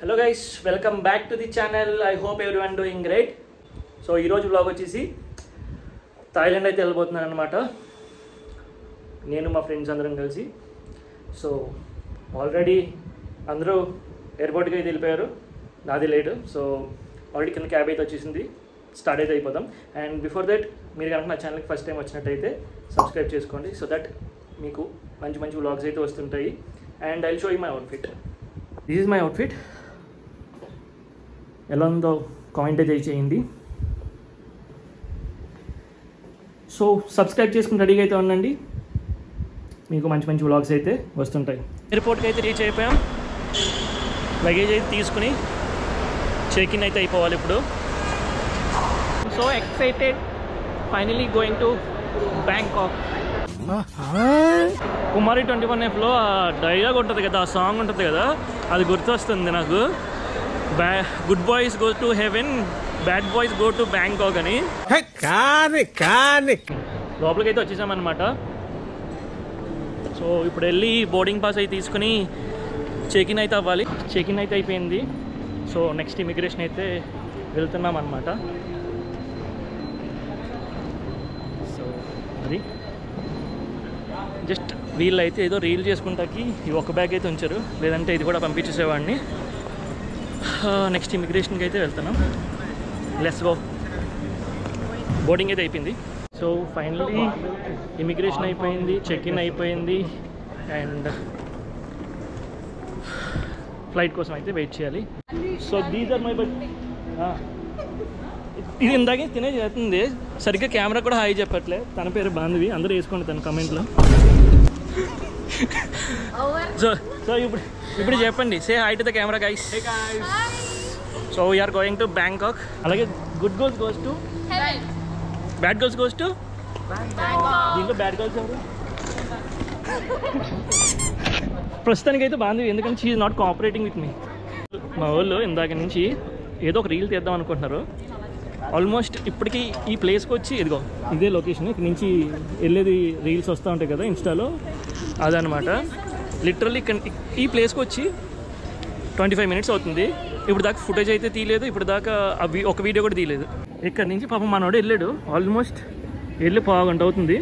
Hello guys, welcome back to the channel. I hope everyone doing great. So ఈరోజు blog వచ్చేసి Thailand అయితే వెళ్ళిపోతున్నాను అనమాట. నేను మా ఫ్రెండ్స్ అందరం కలిసి. సో ఆల్రెడీ అందరూ ఎయిర్పోర్ట్కి అయితే వెళ్ళిపోయారు, నాది లేట్. సో ఆల్రెడీ కింద క్యాబ్ అయితే వచ్చేసింది, స్టార్ట్ అయితే అయిపోదాం. అండ్ బిఫోర్ దట్ మీరు కనుక నా ఛానల్కి ఫస్ట్ టైం వచ్చినట్టయితే సబ్స్క్రైబ్ చేసుకోండి, సో దట్ మీకు మంచి మంచి వ్లాగ్స్ అయితే వస్తుంటాయి. And I show you my outfit. This is my outfit. ఎలా ఉందో కామెంట్ అయితే చేయండి. సో సబ్స్క్రైబ్ చేసుకుని రెడీగా అయితే ఉండండి, మీకు మంచి మంచి వ్లాగ్స్ అయితే వస్తుంటాయి. ఎయిర్పోర్ట్కి అయితే రీచ్ అయిపోయాం. లగేజ్ అయితే తీసుకుని చెక్ ఇన్ అయితే అయిపోవాలి ఇప్పుడు. So excited, finally going to Bangkok. Kumari 21Fలో ఆ డైలాగ్ ఉంటుంది కదా, ఆ సాంగ్ ఉంటుంది కదా, అది గుర్తొస్తుంది నాకు. Good boys go to heaven, bad boys go to Bangkok అని. లోపలికి అయితే వచ్చేసామన్నమాట. సో ఇప్పుడు వెళ్ళి బోర్డింగ్ పాస్ అయితే తీసుకుని చెక్ ఇన్ అయితే అవ్వాలి. చెక్ ఇన్ అయితే అయిపోయింది. సో నెక్స్ట్ ఇమిగ్రేషన్ అయితే వెళ్తున్నాం అన్నమాట. సో అది జస్ట్ వీళ్ళు అయితే ఏదో రీల్ చేసుకుంటాకి ఈ ఒక్క బ్యాగ్ అయితే ఉంచారు, లేదంటే ఇది కూడా పంపించేసేవాడిని. నెక్స్ట్ ఇమిగ్రేషన్కి అయితే వెళ్తున్నాం. Let's go. బోర్డింగ్ అయితే అయిపోయింది. సో ఫైనల్లీ ఇమిగ్రేషన్ అయిపోయింది, చెక్ ఇన్ అయిపోయింది. అండ్ ఫ్లైట్ కోసం అయితే వెయిట్ చేయాలి. So these are my but. ఇది ఇందాకే తినే చేస్తుంది, సరిగ్గా కెమెరా కూడా హాయ్ చెప్పట్లే. తన పేరు బాంధవి, అందరూ వేసుకోండి తన కమెంట్లో. సో ఇప్పుడు చెప్పండి, say hi to the camera guys. So we're going to Bangkok. అలాగే good girls goes to heaven, bad girls goes to Bangkok. దీంట్లో బ్యాడ్ గర్ల్స్ ఎవరు? ప్రస్తుతానికి అయితే బాంధవి, ఎందుకంటే she is not cooperating with me. మా వాళ్ళు ఇందాక నుంచి ఏదో ఒక రీల్ తీద్దాం అనుకుంటున్నారు. ఆల్మోస్ట్ ఇప్పటికీ ఈ ప్లేస్కి వచ్చి ఇదిగో ఇదే లొకేషన్, ఇక్కడ నుంచి వెళ్ళేది రీల్స్ వస్తూ ఉంటాయి కదా ఇన్స్టాలో, అదనమాట. లిటరల్లీ ఈ ప్లేస్కి వచ్చి 25 minutes అవుతుంది. ఇప్పుడు దాకా ఫుటేజ్ అయితే తీయలేదు, ఇప్పుడు దాకా ఒక వీడియో కూడా తీయలేదు. ఇక్కడ నుంచి పాపం మనోడు వెళ్ళాడు, ఆల్మోస్ట్ వెళ్ళి పావుగంట అవుతుంది.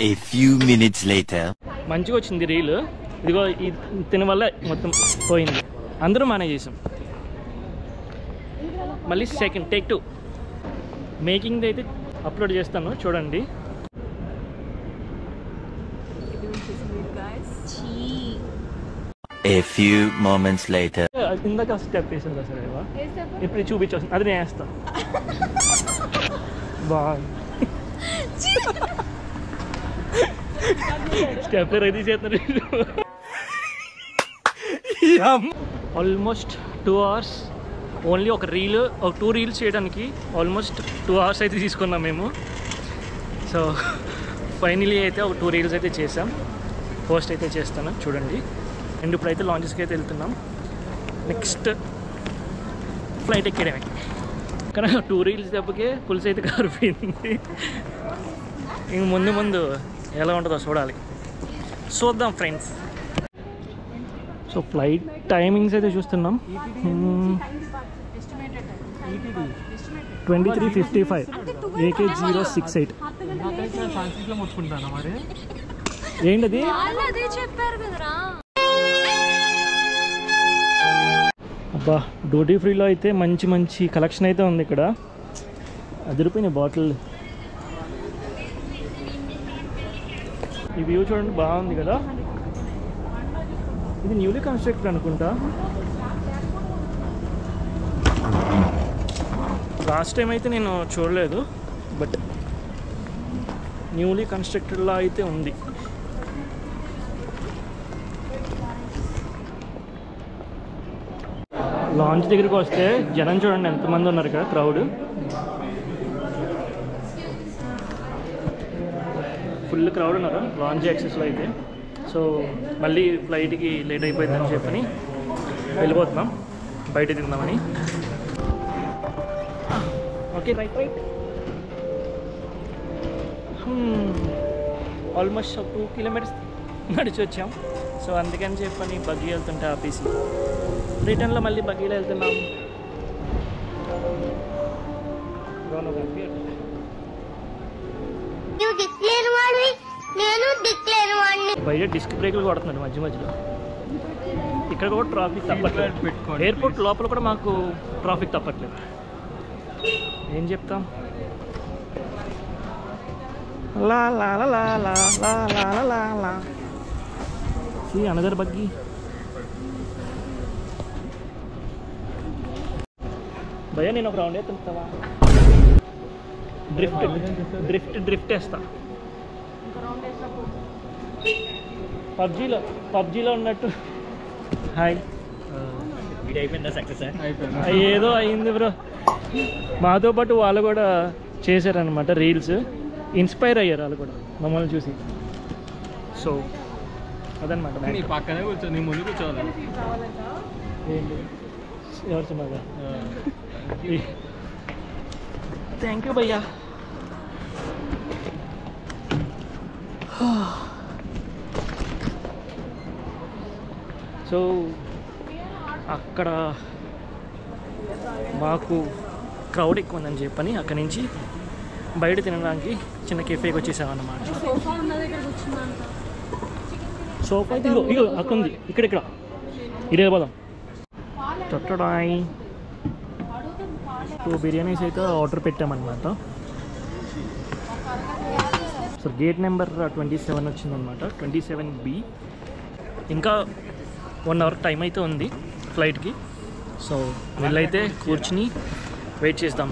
A few minutes later. మంచిగా వచ్చింది రీల్. ఇదిగో తిన వల్ల మొత్తం పోయింది, అందరూ మేనేజ్ చేసాం. మళ్ళీ సెకండ్ టేక్ 2 మేకింగ్ది అయితే అప్లోడ్ చేస్తాను, చూడండి. A few moments later. ఇందాక స్టెప్ వేసాను కదా సార్, ఇప్పుడు చూపించాల్సింది అది నేను వేస్తాను. బాగుంది, స్టెప్ రెడీ చేస్తున్నారు. ఆల్మోస్ట్ 2 hours ఓన్లీ ఒక రీల్, ఒక 2 reels చేయడానికి ఆల్మోస్ట్ 2 hours అయితే తీసుకున్నాం మేము. సో ఫైనలీ అయితే ఒక 2 reels అయితే చేసాం. పోస్ట్ అయితే చేస్తాను, చూడండి. అండ్ ఇప్పుడైతే లాంచెస్కి అయితే వెళ్తున్నాం. నెక్స్ట్ ఫ్లైట్ ఎక్కడమే, కానీ 2 reels దెబ్బకే పులుసు అయితే కారిపోయింది. ఇంక ముందు ఎలా ఉంటుందో చూడాలి, చూద్దాం ఫ్రెండ్స్. సో ఫ్లైట్ టైమింగ్స్ అయితే చూస్తున్నాం. 23:55 AK068. ఏంటది? అబ్బా, డ్యూటీ ఫ్రీలో అయితే మంచి మంచి కలెక్షన్ అయితే ఉంది ఇక్కడ. అదిరిపోయినాయి బాటిల్. ఈ వ్యూ చూడండి, బాగుంది కదా. ఇది న్యూలీ కన్స్ట్రక్టెడ్ అనుకుంటా. లాస్ట్ టైం అయితే నేను చూడలేదు, బట్ న్యూలీ కన్స్ట్రక్టెడ్లా అయితే ఉంది. లాంచ్ దగ్గరికి వస్తే జనం చూడండి ఎంతమంది ఉన్నారు ఇక్కడ, క్రౌడ్ ఫుల్ క్రౌడ్ ఉన్నారు లాంచ్ యాక్సెస్లో అయితే. సో మళ్ళీ ఫ్లైట్కి లేట్ అయిపోయిందని చెప్పని వెళ్ళిపోతున్నాం, బయట తిందామని. Okay, right. ఆల్మోస్ట్ 2 kilometers నడిచి వచ్చాం. సో అందుకని చెప్పని బగ్గీ వెళ్తుంటే ఆపేసి రిటర్న్లో మళ్ళీ బగ్గీలో వెళ్తున్నాం. బయట డిస్క్ బ్రేక్లు కొడుతున్నాడు మధ్య మధ్యలో. ఇక్కడ కూడా ట్రాఫిక్ తప్పట్లేదు. ఎయిర్పోర్ట్ లోపల కూడా మాకు ట్రాఫిక్ తప్పట్లేదు. ఏం చెప్తాం. లా లా లా లా లా లా లా లా లా. See another buggy. భయ్యా నేను ఒక రౌండ్ వేస్తుంటావా? డ్రిఫ్ట్ వేస్తా. పబ్జీలో ఉన్నట్టు. హాయ్. అయిపోయిందా సక్సెస్? ఏదో అయింది బ్రో. మాతో పాటు వాళ్ళు కూడా చేశారనమాట రీల్స్. ఇన్స్పైర్ అయ్యారు వాళ్ళు కూడా మమ్మల్ని చూసి. సో అదనమాట. పక్కనే కూర్చో, నీ ముందు కూర్చోవాలి. ఏంటి ఎవరు సుమాగా? థ్యాంక్ యూ భయ్యా. సో అక్కడ మాకు క్రౌడ్ ఎక్కువ ఉందని చెప్పని అక్కడి నుంచి బయట తినడానికి చిన్న కెఫేకి వచ్చేసామన్నమాట. సోఫా అయితే ఇగో అక్కడ ఉంది. ఇక్కడ ఇదే పోదాం. తొట్టడాయి 2 బిర్యానీస్ అయితే ఆర్డర్ పెట్టామన్నమాట. సో గేట్ నెంబర్ 27 వచ్చిందనమాట. 27B. ఇంకా 1 అవర్ టైం అయితే ఉంది ఫ్లైట్కి. సో వీళ్ళైతే కూర్చుని వెయిట్ చేద్దాం.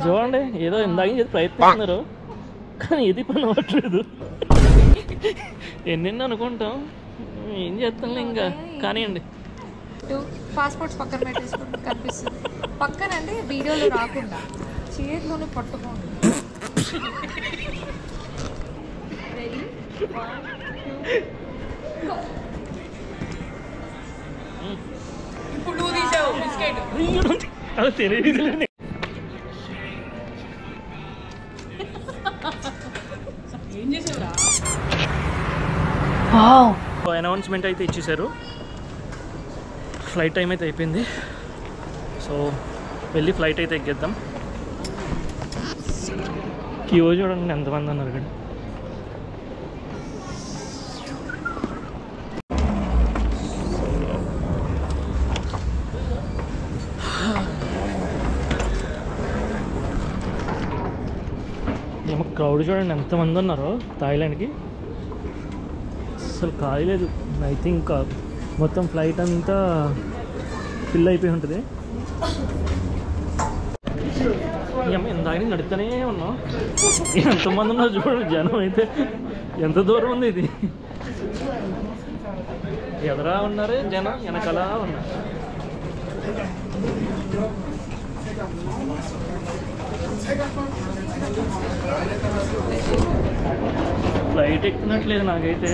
చూడండి ఏదో ఇందాక ప్రయత్నిస్తున్నారు కానీ ఏది పని అవ్వట్లేదు. ఎన్నెన్నో అనుకుంటాం, ఏం చేస్తాంలే ఇంకా. కానివ్వండి. పాస్పోర్ట్స్ పక్కన పెట్టేసుకుంటే కనిపిస్తుంది. పక్కన అంటే వీడియోలో రాకుండా చేతిలోనే పట్టుకోండి. ఇప్పుడు నువ్వు తీసావు బిస్కెట్. అది తెలియదు. ఏం చేసావురా? అనౌన్స్మెంట్ అయితే ఇచ్చేసారు. ఫ్లైట్ టైం అయితే అయిపోయింది. సో వెళ్ళి ఫ్లైట్ అయితే ఎక్కేద్దాం. క్యూ చూడండి ఎంతమంది ఉన్నారు ఇక్కడ. ఏమో క్రౌడ్ చూడండి ఎంతమంది ఉన్నారో థాయిలాండ్కి. అసలు కాయలేదు. ఐ థింక్ మొత్తం ఫ్లైట్ అంతా ఫిల్ అయిపోయి ఉంటుంది. ఇందాక నడుస్తూనే ఉన్నాం. ఎంతమంది ఉన్నారు చూడండి జనం అయితే. ఎంత దూరం ఉంది ఇది. ఎదరా ఉన్నారు జనం, వెనకలా ఉన్నారు. ఫ్లైట్ ఎక్కుతున్నట్లేదు నాకైతే.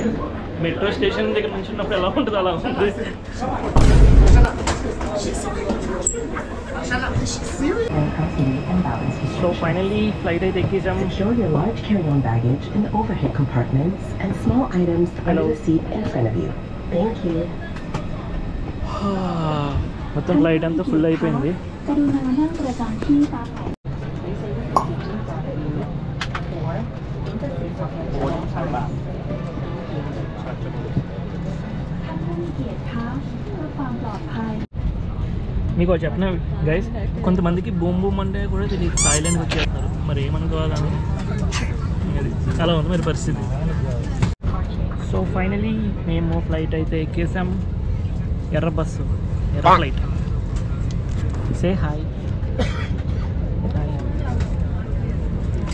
మెట్రో స్టేషన్ దగ్గర నుంచి ఉన్నప్పుడు ఎలా ఉంటుంది అలా ఉంటుంది. సో ఫైనల్లీ ఫ్లైట్ అయితే ఎక్కేసాము. Secure your large carry-on baggage in the overhead compartments and small items under the seat in front of you. Thank you. మొత్తం ఫ్లైట్ అంతా ఫుల్ అయిపోయింది. మీకు చెప్పిన గైస్, కొంతమందికి బూమ్ బూమ్ అంటే కూడా తెలియదు. థాయిలాండ్కి వచ్చేస్తున్నారు, మరి ఏమనుకోవాలని. అలా ఉంది మరి పరిస్థితి. సో ఫైనలీ మేము ఫ్లైట్ అయితే ఎక్కేసాం. ఎర్ర ఫ్లైట్. Say hi.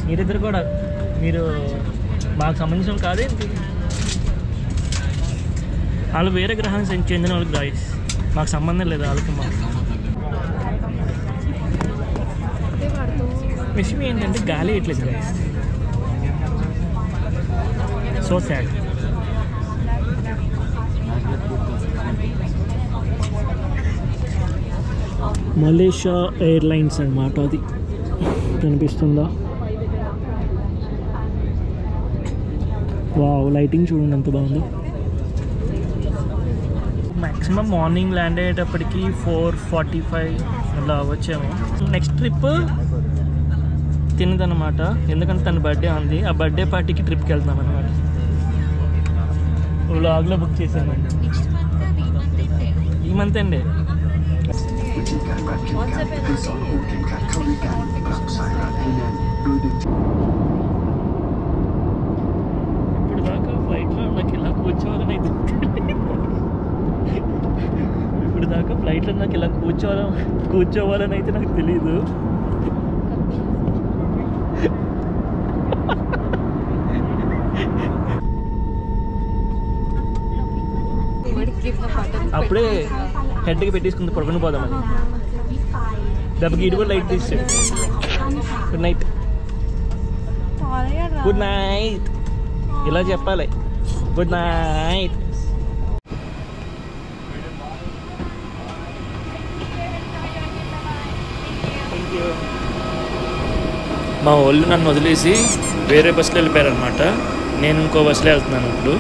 మీరిద్దరు కూడా, మీరు మాకు సంబంధించిన కాదేంటి? వాళ్ళు వేరే గ్రహానికి చెందిన వాళ్ళకి గాయస్, మాకు సంబంధం లేదు వాళ్ళకి. మాకు విషయం ఏంటంటే గాలి ఇట్లేదు guys. So sad. Malaysia airlines అన్నమాట. అది కనిపిస్తుందా? వావ్, లైటింగ్ చూడండి ఎంత బాగుందో. మ్యాక్సిమం మార్నింగ్ ల్యాండ్ అయ్యేటప్పటికి 4:45 అలా వచ్చాము. నెక్స్ట్ ట్రిప్ తినదనమాట, ఎందుకంటే తన బర్త్డే ఉంది. ఆ బర్త్డే పార్టీకి ట్రిప్కి వెళ్తాం అనమాట. వ్లాగ్లో బుక్ చేశానండి. ఈ మంత్ అండి. ఇప్పుడు దాకా ఫ్లైట్లో నాకు ఇలా కూర్చోవాలని అయితే కూర్చోవాలని అయితే నాకు తెలీదు. అప్పుడే హెడ్కి పెట్టేసుకుంది, పడుకుని పోదామని. దెబ్బకి ఇటు కూడా లైట్ తీసాడు. గుడ్ నైట్, గుడ్ నైట్ ఇలా చెప్పాలి. Good night. మా వాళ్ళు నన్ను వదిలేసి వేరే బస్సులో వెళ్ళిపోయారనమాట. నేను ఇంకో బస్సులో వెళ్తున్నాను ఇప్పుడు.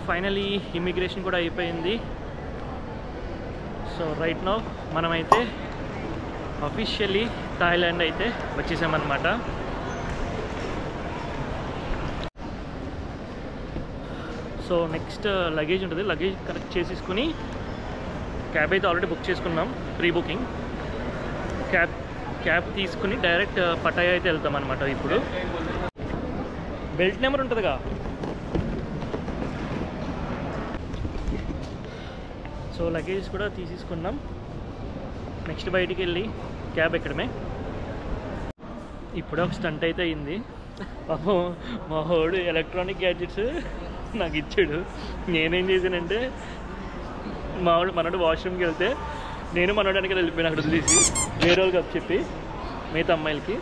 ఫైనలీ ఇమిగ్రేషన్ కూడా అయిపోయింది. సో రైట్ నౌ మనమైతే అఫీషియల్లీ థాయిలాండ్ అయితే వచ్చేసామన్నమాట. సో నెక్స్ట్ లగేజ్ ఉంటుంది, లగేజ్ కరెక్ట్ చేసేసుకుని క్యాబ్ అయితే ఆల్రెడీ బుక్ చేసుకున్నాం, ప్రీ బుకింగ్. క్యాబ్ తీసుకుని డైరెక్ట్ పటాయా అయితే వెళ్తాం అనమాట. ఇప్పుడు బెల్ట్ నెంబర్ ఉంటుందిగా. సో లగేజ్ కూడా తీసేసుకున్నాం. నెక్స్ట్ బయటికి వెళ్ళి క్యాబ్ ఎక్కడమే. ఇప్పుడే ఒక స్టంట్ అయితే అయింది. పాపం మా వాడు ఎలక్ట్రానిక్ గ్యాడ్జెట్స్ నాకు ఇచ్చాడు. నేనేం చేశానంటే మనోడు వాష్రూమ్కి వెళ్తే నేను మనోడానికి వెళ్ళిపోయాను అక్కడ వదిలేసి, వేరే వాళ్ళకి అప్పు చెప్పి మిగతా అమ్మాయిలకి.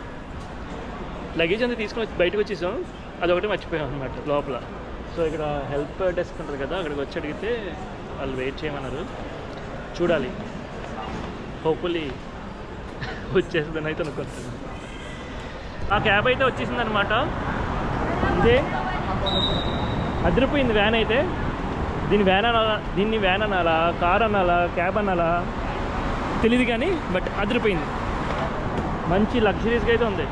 లగేజ్ అంతా తీసుకొని బయటకు వచ్చేసాం, అదొకటి మర్చిపోయాం అనమాట లోపల. సో ఇక్కడ హెల్ప్ డెస్క్ ఉంటుంది కదా, అక్కడికి వచ్చి అడిగితే వాళ్ళు వెయిట్ చేయమన్నారు. చూడాలి, హోప్ఫుల్లీ వచ్చేస్తుందని అయితే అనుకుంటున్నాను. ఆ క్యాబ్ అయితే వచ్చేసింది అనమాట. ఇదే అదిరిపోయింది వ్యాన్ అయితే. దీన్ని వ్యాన్ అనాలా, కార్ అనాలా, క్యాబ్ అనాలా తెలియదు కానీ బట్ అదిరిపోయింది. మంచి లగ్జరీస్గా అయితే ఉంది.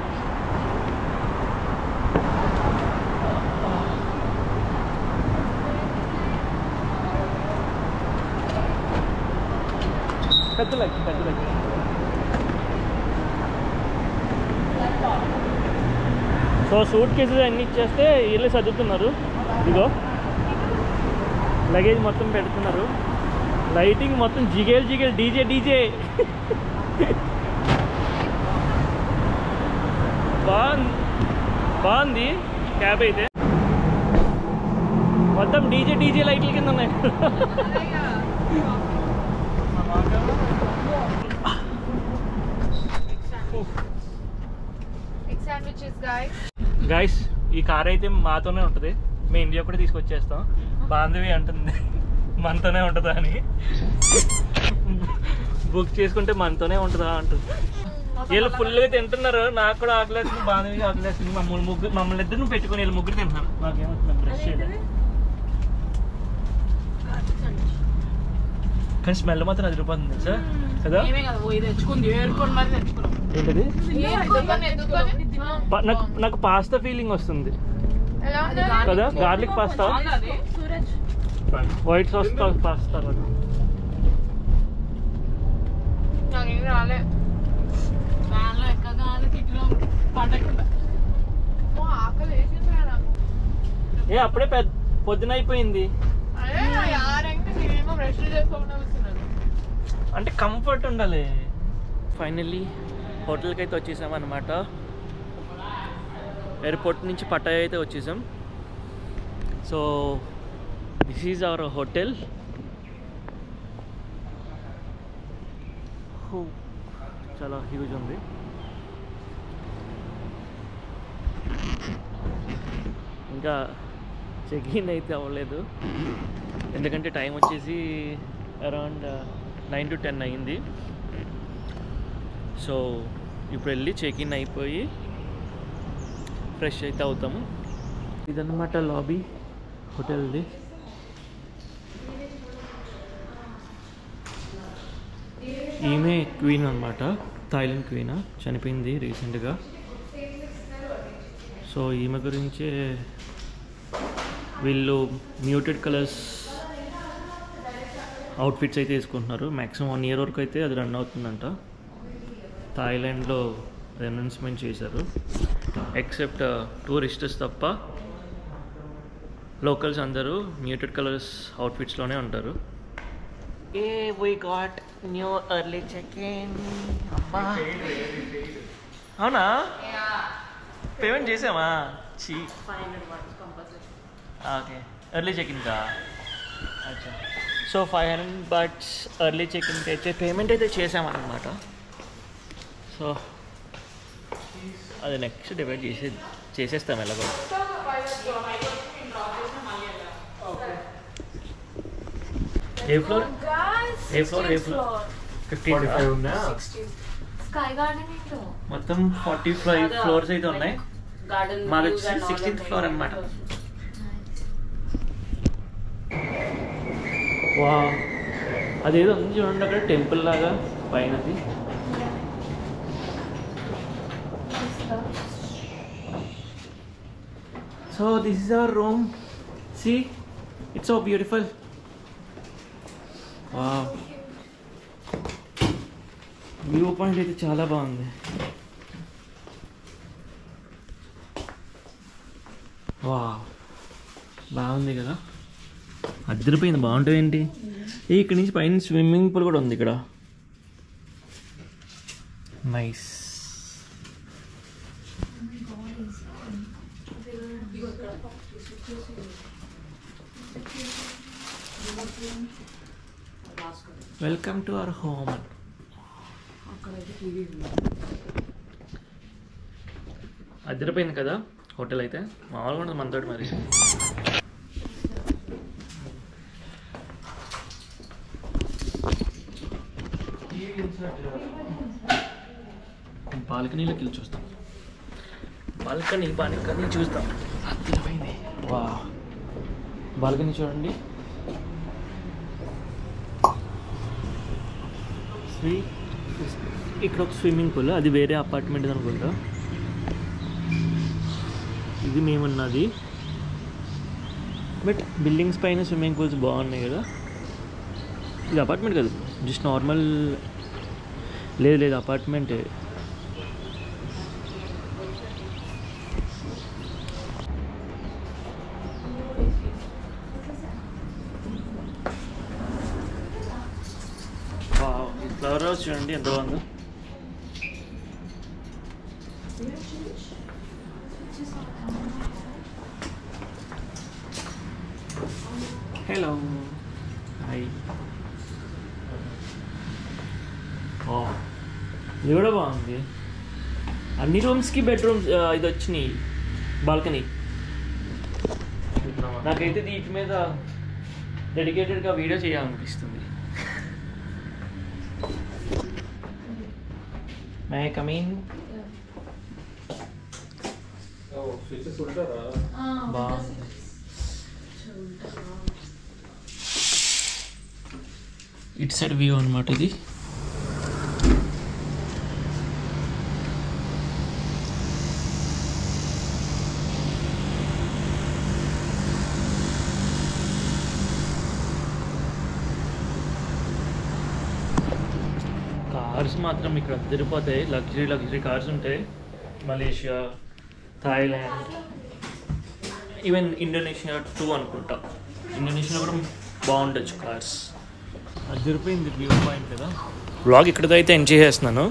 పెద్ద లగ్. సో సూట్ కేసెస్ అన్నీ ఇచ్చేస్తే వీళ్ళే సర్దుతున్నారు. ఇదిగో లగేజ్ మొత్తం పెడుతున్నారు. లైటింగ్ మొత్తం జిగేల్ డీజే బాగుంది క్యాబ్ అయితే. మొత్తం డీజే లైట్ల కింద ఉన్నాయి. గైస్, ఈ కార్ అయితే మాతోనే ఉంటుంది. మేము ఇండియా కూడా తీసుకొచ్చేస్తాం. బాంధవి అంటుంది మనతోనే ఉంటుందా అని. బుక్ చేసుకుంటే మనతోనే ఉంటుందా అంటుంది. వీళ్ళు ఫుల్గా తింటున్నారు, నాకు కూడా ఆకలేస్తుంది, బాంధవి ఆకలేస్తుంది. మమ్మల్ని ఇద్దరు పెట్టుకుని వీళ్ళు ముగ్గురు తింటున్నారు. నాకేమవుతుంది బ్రష్ చేయలేదు కానీ స్మెల్ మాత్రం అదిరిపోతుంది సార్ కదా. ఏంటది? నాకు పాస్తా ఫీలింగ్ వస్తుంది కదా, garlic pasta, white sauce pasta. ఏ అప్పుడే పొద్దున అయిపోయింది అంటే కంఫర్ట్ ఉండాలి. ఫైనల్లీ హోటల్కి అయితే వచ్చేసాం అనమాట. ఎయిర్పోర్ట్ నుంచి పటాయా అయితే వచ్చేసాం. So this is our hotel. చాలా హ్యూజ్ ఉంది. ఇంకా చెక్ ఇన్ అయితే అవ్వలేదు, ఎందుకంటే టైం వచ్చేసి అరౌండ్ 9 to 10 అయింది. సో ఇప్పుడు వెళ్ళి చెక్ ఇన్ అయిపోయి ఫ్రెష్ అయితే అవుతాము. ఇదన్నమాట లాబీ హోటల్ది. ఈమె క్వీన్ అనమాట, థాయిలాండ్ క్వీన్, చనిపోయింది రీసెంట్గా. సో ఈమె గురించే వీళ్ళు మ్యూటెడ్ కలర్స్ అవుట్ఫిట్స్ అయితే వేసుకుంటున్నారు. మ్యాక్సిమం 1 year వరకు అయితే అది రన్ అవుతుందంట. థాయిలాండ్లో అనౌన్స్మెంట్ చేశారు. ఎక్సెప్ట్ టూరిస్టర్స్ తప్ప లోకల్స్ అందరూ మ్యూటెడ్ కలర్స్ అవుట్ఫిట్స్లోనే ఉంటారు. We got new early check-in. అబ్బా అవునా? పేమెంట్ చేసామా? ఓకే, ఎర్లీ చెక్-ఇన్ కా? అచ్చా. సో 500 bucks ఎర్లీ చెక్-ఇన్కి అయితే పేమెంట్ అయితే చేసామన్నమాట. సో అది నెక్స్ట్ డివైడ్ చేసేస్తాం ఎలాగో. ఏ ఫ్లోర్? ఏ ఫ్లోర్? 15 స్కై గార్డెన్ ఏంటో మొత్తం 45 ఫ్లోర్స్ అయితే ఉన్నాయి. మాది 16th ఫ్లోర్ అన్నమాట. వా, అదేదో ఉంది చూడండి అక్కడ టెంపుల్ లాగా పైనది. So this is our room. See, it's so beautiful. Wow, view point అయితే చాలా బాగుంది. వా, బాగుంది కదా, అద్దరిపోయింది. బాగుంటుంది ఏంటి, ఇక్కడ నుంచి పైన స్విమ్మింగ్ పూల్ కూడా ఉంది ఇక్కడ. Nice. Welcome to our home. అద్దరిపోయింది కదా హోటల్ అయితే, మామూలుగా ఉంటుంది మనతోటి మరి. బాల్కనీలోకి వెళ్ళి చూస్తాం. బాల్కనీ చూస్తాం. అద్దరిపోయింది. వా, బాల్కనీ చూడండి. ఇక్కడ ఒక స్విమ్మింగ్ పూల్, అది వేరే అపార్ట్మెంట్ అనుకుంటా. ఇది మేమున్నది. బట్ బిల్డింగ్స్ పైన స్విమ్మింగ్ పూల్స్ బాగున్నాయి కదా. ఇది అపార్ట్మెంట్ కాదు, జస్ట్ నార్మల్. లేదు అపార్ట్మెంటే. ఫ్లవర్ హౌస్ చూడండి ఎంత బాగుందో. Hello, hi. ఇది కూడా బాగుంది. అన్ని రూమ్స్కి బెడ్రూమ్స్ ఇది వచ్చినాయి, బాల్కనీ. నాకైతే వీటి మీద డెడికేటెడ్గా వీడియో చేయాలనిపిస్తుంది. May I come in? బాగుంది. ఇటు సైడ్ వ్యూ అనమాట ఇది. కార్స్ మాత్రం ఇక్కడ తిరిగిపోతాయి. లగ్జరీ కార్స్ ఉంటాయి. మలేషియా, థాయిలాండ్, ఈవెన్ ఇండోనేషియా 2 అనుకుంటా. ఇండోనేషియాలో కూడా బాగుండొచ్చు కార్స్. అది తిరిగిపోయింది వ్యూ పాయింట్ కదా. వ్లాగ్ ఇక్కడితో అయితే ఎంజాయ్ చేస్తున్నాను.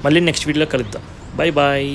మళ్ళీ నెక్స్ట్ వీడియోలో కలుద్దాం. Bye bye.